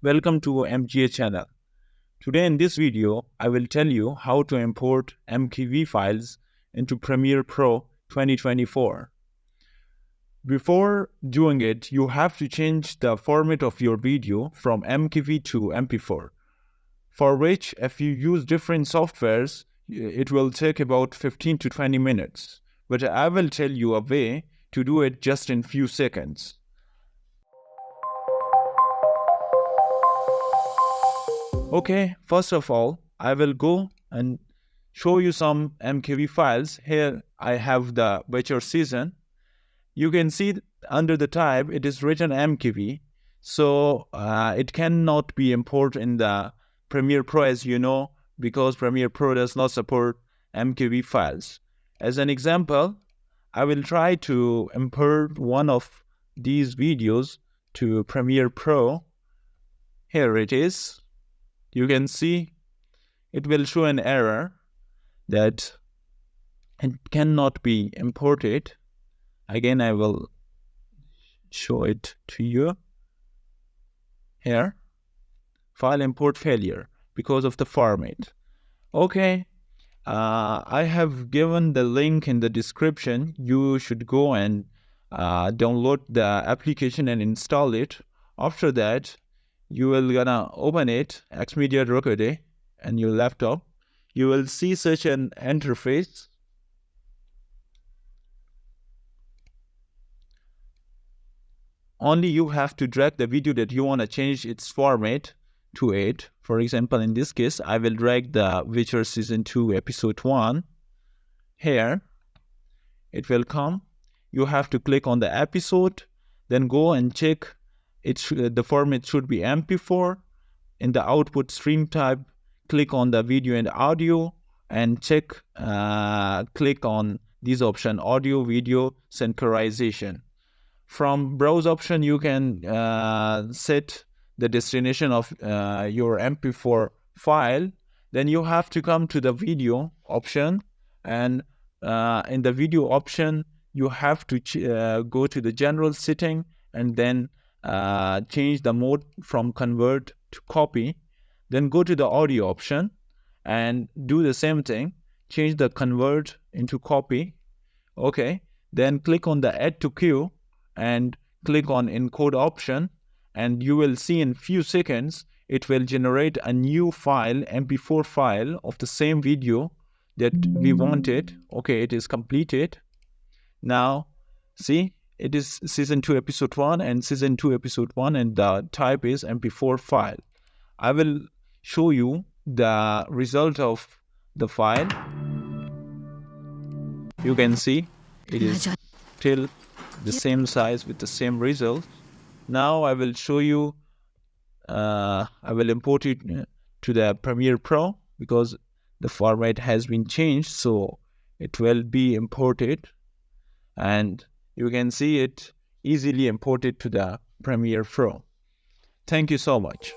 Welcome to MGA channel. Today in this video, I will tell you how to import MKV files into Premiere Pro 2024. Before doing it, you have to change the format of your video from MKV to MP4, for which if you use different softwares, it will take about 15 to 20 minutes. But I will tell you a way to do it just in few seconds. Okay, first of all, I will go and show you some MKV files. Here I have the Witcher season. You can see under the tab it is written MKV, so it cannot be imported in the Premiere Pro, as you know, because Premiere Pro does not support MKV files. As an example, I will try to import one of these videos to Premiere Pro. Here it is. You can see it will show an error that it cannot be imported. Again, I will show it to you. Here, file import failure because of the format. Okay, I have given the link in the description. You should go and download the application and install it. After that, you will gonna open it, Xmedia Recode, and your laptop. You will see such an interface. Only you have to drag the video that you want to change its format to it. For example, in this case, I will drag the Witcher Season 2 Episode 1. Here, it will come. You have to click on the episode, then go and check the format should be MP4. In the output stream type, click on the video and audio and check, click on this option, audio video synchronization. From browse option, you can set the destination of your MP4 file. Then you have to come to the video option, and in the video option, you have to go to the general setting and then change the mode from convert to copy. Then go to the audio option and do the same thing, change the convert into copy. Okay, then click on the add to queue and click on encode option, and you will see in few seconds it will generate a new file, MP4 file of the same video that we wanted. Okay, it is completed. Now see, it is season 2 episode 1 and season 2 episode 1, and the type is MP4 file. I will show you the result of the file. You can see it is still the same size with the same result. Now I will show you, I will import it to the Premiere Pro because the format has been changed, so it will be imported, and you can see it easily imported to the Premiere Pro. Thank you so much.